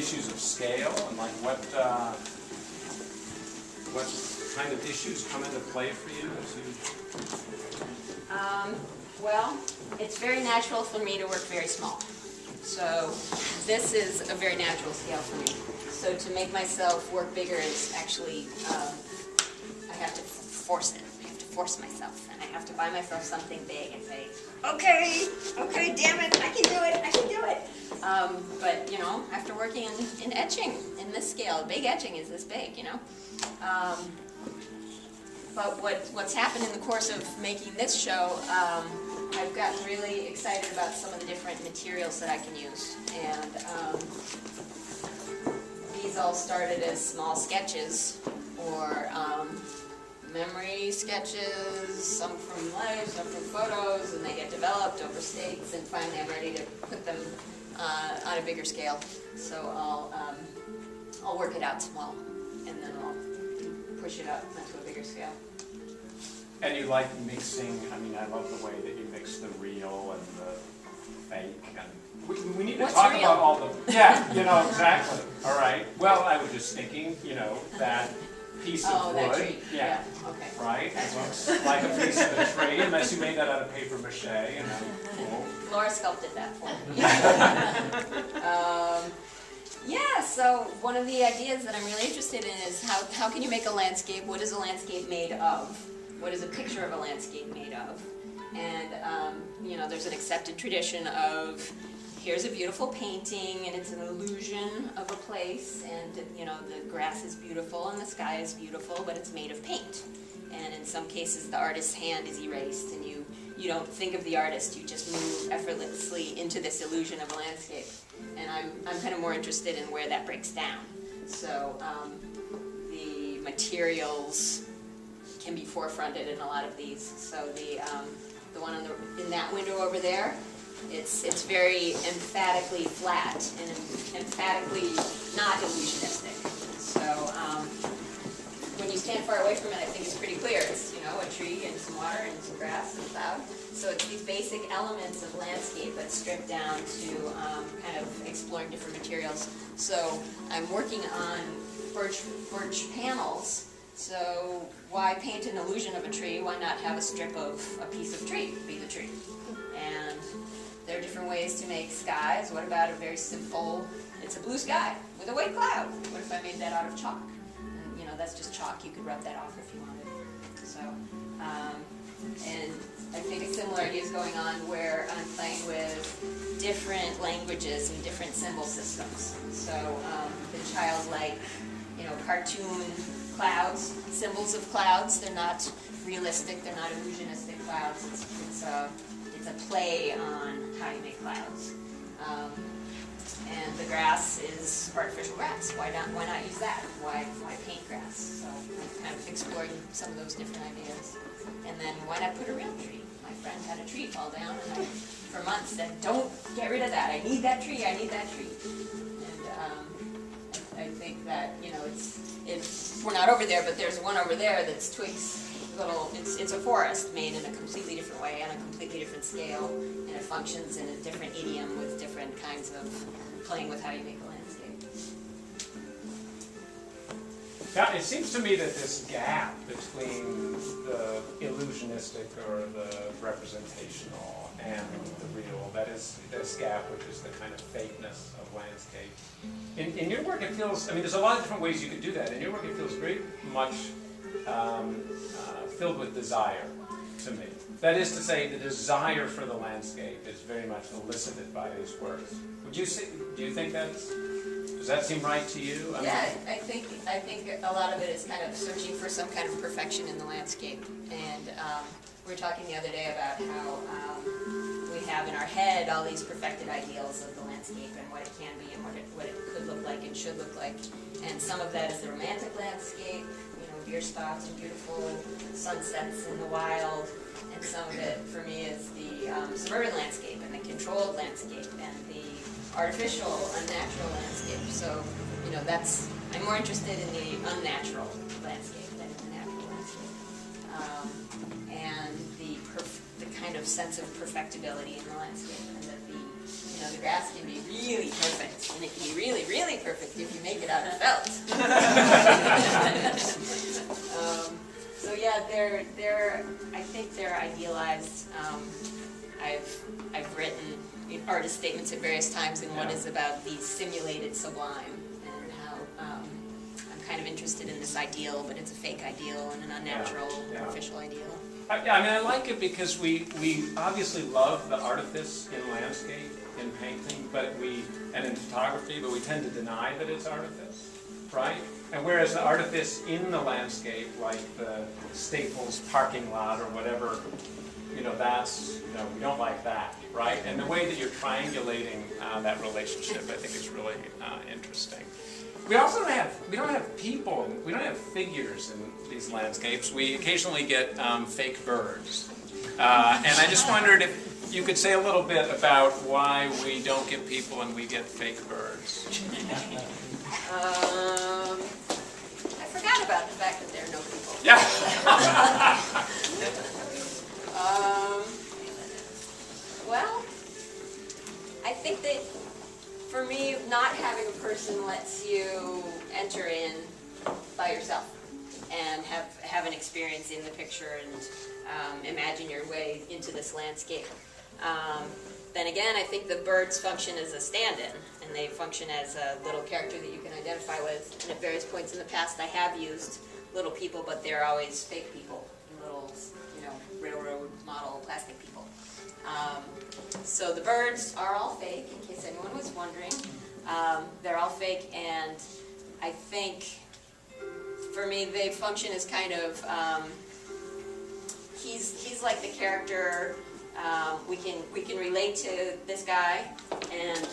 issues of scale and like what kind of issues come into play for you as you? Well, it's very natural for me to work very small. So this is a very natural scale for me. So to make myself work bigger is actually, I have to force it. I have to force myself. And I have to buy myself something big and say, okay, damn it, I can do it, I can do it. But, you know, after working in etching, in this scale, big etching is this big, you know. But what's happened in the course of making this show, I've gotten really excited about some of the different materials that I can use. And these all started as small sketches or memory sketches, some from life, some from photos, and they get developed over states, and finally I'm ready to put them on a bigger scale. So I'll work it out small, and then I'll push it up into a bigger scale. And you like mixing, I mean, I love the way that you mix the real and the fake. And we need to talk about all the, yeah, you know, exactly. All right. Well, I was just thinking, you know, that piece of wood. That tree. Yeah. Okay. Right? It looks like a piece of a tree, unless you made that out of paper mache. And cool. Laura sculpted that for me. Yeah, so one of the ideas that I'm really interested in is how can you make a landscape? What is a landscape made of? What is a picture of a landscape made of? And, you know, there's an accepted tradition of here's a beautiful painting and it's an illusion of a place, and, you know, the grass is beautiful and the sky is beautiful, but it's made of paint. And in some cases the artist's hand is erased and you don't think of the artist, you just move effortlessly into this illusion of a landscape. And I'm kind of more interested in where that breaks down. So the materials can be forefronted in a lot of these. So the one in that window over there, it's very emphatically flat and emphatically not illusionistic. So when you stand far away from it, I think it's pretty clear. It's, you know, a tree and some water and some grass and cloud. So it's these basic elements of landscape that's stripped down to kind of exploring different materials. So I'm working on birch panels. So why paint an illusion of a tree? Why not have a strip of a piece of tree be the tree? And there are different ways to make skies. What about a very simple, it's a blue sky with a white cloud. What if I made that out of chalk? And, you know, that's just chalk. You could rub that off if you wanted. So, and I think a similar idea is going on where I'm playing with different languages and different symbol systems. So the childlike, you know, cartoon clouds, symbols of clouds. They're not realistic. They're not illusionistic clouds. It's a play on how you make clouds. And the grass is artificial grass. Why not use that? Why paint grass? So I'm kind of exploring some of those different ideas. And then why not put a real tree? My friend had a tree fall down, and I, for months, said, "Don't get rid of that. I need that tree. I need that tree." And I think that, you know, we're not over there, but there's one over there that's twigs. It's a forest made in a completely different way, on a completely different scale, and it functions in a different idiom with different kinds of playing with how you make a landscape. Now, it seems to me that this gap between the illusionistic or the representational and the real, that is this gap, which is the kind of fakeness of landscape. In your work, it feels, I mean, there's a lot of different ways you could do that. In your work, it feels very much filled with desire to me. That is to say, the desire for the landscape is very much elicited by these works. Would you say? Do you think does that seem right to you? Yeah, I think a lot of it is kind of searching for some kind of perfection in the landscape. And we were talking the other day about how we have in our head all these perfected ideals of the landscape and what it can be and what it could look like and should look like. And some of that is the romantic landscape, you know, deer spots and beautiful sunsets in the wild. And some of it, for me, is the suburban landscape and the controlled landscape and the artificial, unnatural landscape. So, you know, I'm more interested in the unnatural landscape than in the natural landscape. And the kind of sense of perfectibility in the landscape, and that the grass can be really perfect, and it can be really, really perfect felt. So yeah, I think they're idealized. I've written artist statements at various times, and one is about the simulated sublime, and how I'm kind of interested in this ideal, but it's a fake ideal and an unnatural, artificial ideal. Yeah, I mean, I like it because we obviously love the artifice in landscape, in painting, and in photography, but we tend to deny that it's artifice, right? And whereas the artifice in the landscape, like the Staples parking lot or whatever, we don't like that, right? And the way that you're triangulating that relationship, I think, is really interesting. We also don't have people, we don't have figures in these landscapes. We occasionally get fake birds. And I just wondered if you could say a little bit about why we don't get people and we get fake birds. I forgot about the fact that there are no people. Yeah. Well, I think that for me, not having a person lets you enter in by yourself and have an experience in the picture and imagine your way into this landscape. Then again, I think the birds function as a stand-in, and they function as a little character that you can identify with. And at various points in the past, I have used little people, but they're always fake people, little, railroad model plastic people. So the birds are all fake, in case anyone was wondering. They're all fake, and I think, for me, they function as kind of, he's like the character. We can relate to this guy and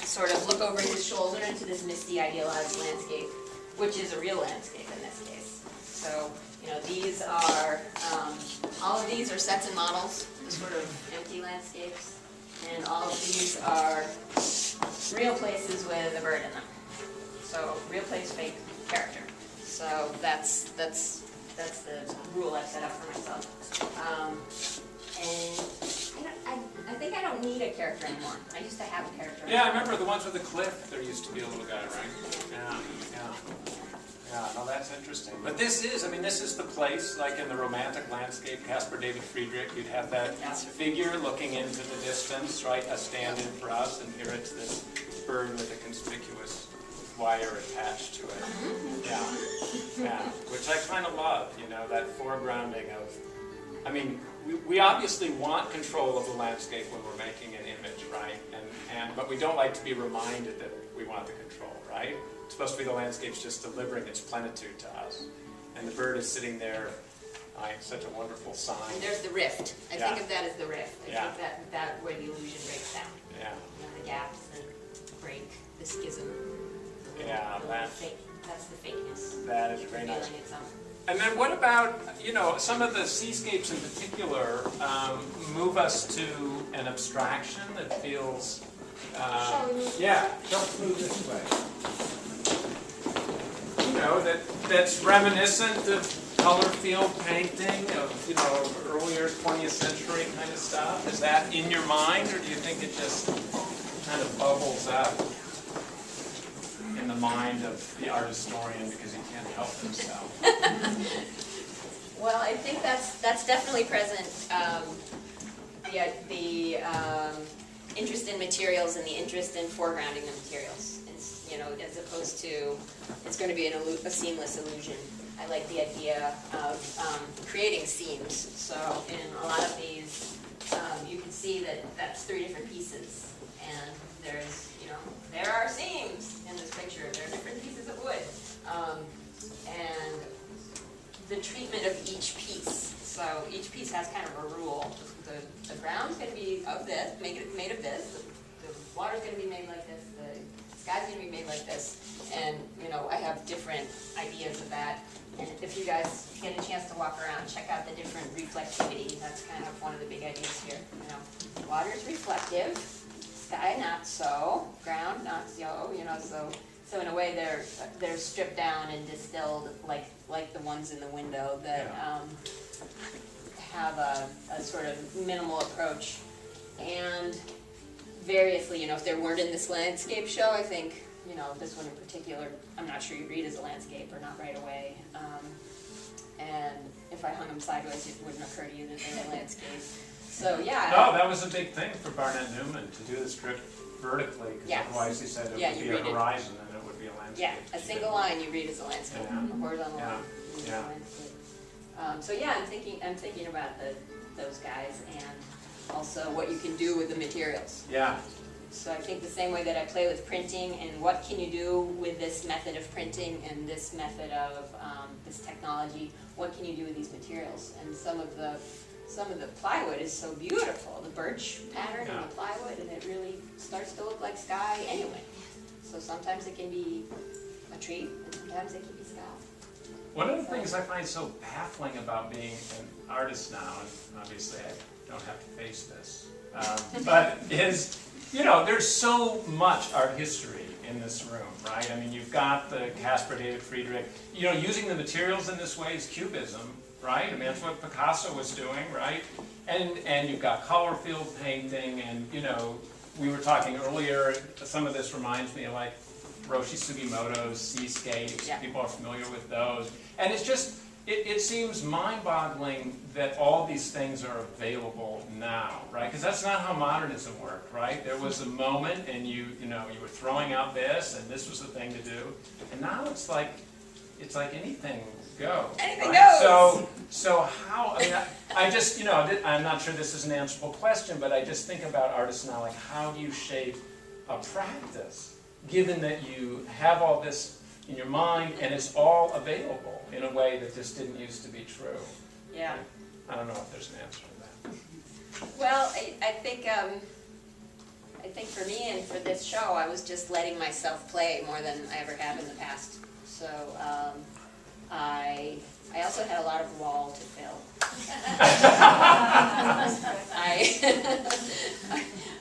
sort of look over his shoulder into this misty, idealized landscape, which is a real landscape in this case. So, these are, all of these are sets and models, sort of empty landscapes, and all of these are real places with a bird in them. So, real place, fake character. So that's the rule I've set up for myself. And I think I don't need a character anymore. I used to have a character. Yeah, I remember the ones with the cliff. There used to be a little guy, right? Yeah, no, that's interesting. But this is the place, like in the romantic landscape, Caspar David Friedrich, you'd have that figure looking into the distance, right? A stand-in for us, and here it's this bird with a conspicuous wire attached to it. Yeah, which I kind of love, that foregrounding of, we obviously want control of the landscape when we're making an image, right? But we don't like to be reminded that we want the control, right? It's supposed to be the landscape's just delivering its plenitude to us. And the bird is sitting there, such a wonderful sign. And there's the rift. I think of that as the rift. I think that where the illusion breaks down. Yeah. The gaps that break the schism. That's the fakeness. That is very nice. Its own. And then what about, some of the seascapes in particular move us to an abstraction that feels, don't move this way. That's reminiscent of color field painting, of, earlier 20th century kind of stuff. Is that in your mind, or do you think it just kind of bubbles up in the mind of the art historian because he can't help himself? Well, I think that's definitely present. The interest in materials and the interest in foregrounding the materials. As opposed to, it's going to be a seamless illusion. I like the idea of creating seams. So in a lot of these, you can see that that's 3 different pieces, and there are seams in this picture. There are different pieces of wood, and the treatment of each piece. So each piece has kind of a rule. The ground's going to be of this, made of this. The water's going to be made like this. The sky's going to be made like this. And I have different ideas of that. And if you guys get a chance to walk around, check out the different reflectivity. That's kind of one of the big ideas here. Water's reflective, sky not so, ground not so. So in a way they're stripped down and distilled like the ones in the window that have a sort of minimal approach. And variously, if there weren't in this landscape show, I think you know, this one in particular, I'm not sure you'd read as a landscape or not right away. And if I hung them sideways, it wouldn't occur to you that they're a landscape. So yeah. No, that was a big thing for Barnett Newman, to do the strip vertically, because Yes. otherwise he said it Yeah, would you be a read it. horizon and it would be a landscape. Yeah, a single line you read as a landscape, Yeah. a horizontal Yeah. line you read as Yeah. a landscape. So yeah, I'm thinking about those guys and also what you can do with the materials. Yeah, So I think the same way that I play with printing and what can you do with this method of printing and this method of this technology, what can you do with these materials? And some of the plywood is so beautiful, the birch pattern in Yeah. the plywood, and it really starts to look like sky anyway. So sometimes it can be a tree and sometimes it can be sky. one of the things I find so baffling about being an artist now, and obviously I don't have to face this, but is, you know, there's so much art history in this room, right? I mean, you've got the Caspar David Friedrich, you know, using the materials in this way is cubism, right? I mean, that's what Picasso was doing, right? And you've got color field painting, and, you know, we were talking earlier, some of this reminds me of like Roshi Sugimoto's seascapes. Yeah. People are familiar with those. And it's just, it seems mind-boggling that all these things are available now, right? Because that's not how modernism worked, right? There was a moment and you were throwing out this and this was the thing to do. And now it's like anything goes. Anything right? goes! So how, I mean, I just, you know, I'm not sure this is an answerable question, but I just think about artists now, like how do you shape a practice, given that you have all this in your mind and it's all available in a way that just didn't used to be true. Yeah. I don't know if there's an answer to that. Well, I think for me and for this show, I was just letting myself play more than I ever have in the past. So I also had a lot of wall to fill.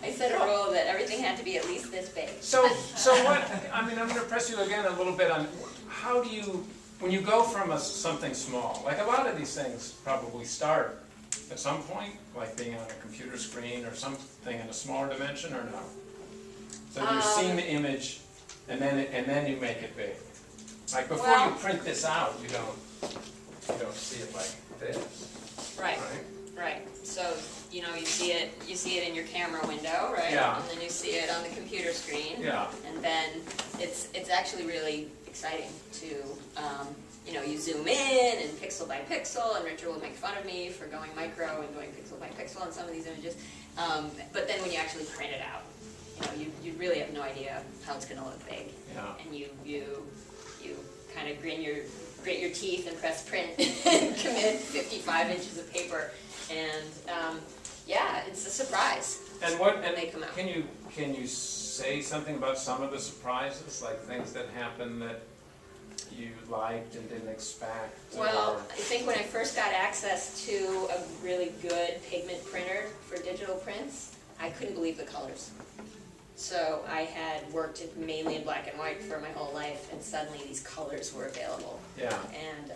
I set a rule that everything had to be at least this big. So what, I mean, I'm going to press you again a little bit on how do you, when you go from something small, like a lot of these things probably start at some point, like being on a computer screen or something in a smaller dimension, or no? So you're seeing the image and then you make it big. Like before you print this out, you don't see it like this. Right. Right? Right. So, you know, you see it in your camera window, right? Yeah. And then you see it on the computer screen. Yeah. And then it's actually really exciting to, you know, you zoom in and pixel by pixel, and Richard will make fun of me for going micro and going pixel by pixel on some of these images. But then when you actually print it out, you know, you really have no idea how it's going to look big. Yeah. And you kind of grit your teeth and press print and commit 55 inches of paper. And yeah, it's a surprise. And what? When they come out. Can you say something about some of the surprises, like things that happened that you liked and didn't expect? Well, or... I think when I first got access to a really good pigment printer for digital prints, I couldn't believe the colors. So I had worked mainly in black and white for my whole life, and suddenly these colors were available. Yeah. And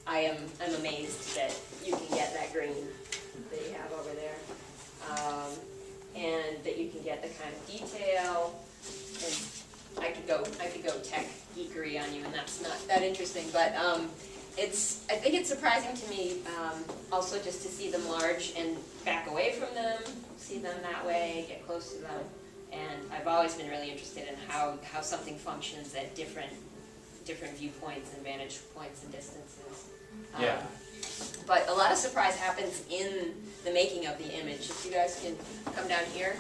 I'm amazed that you can get that green that you have over there, and that you can get the kind of detail. And I could go tech geekery on you, and that's not that interesting. But I think it's surprising to me also just to see them large and back away from them, see them that way, get close to them. And I've always been really interested in how something functions at different viewpoints and vantage points and distances. Yeah. But a lot of surprise happens in the making of the image. If you guys can come down here.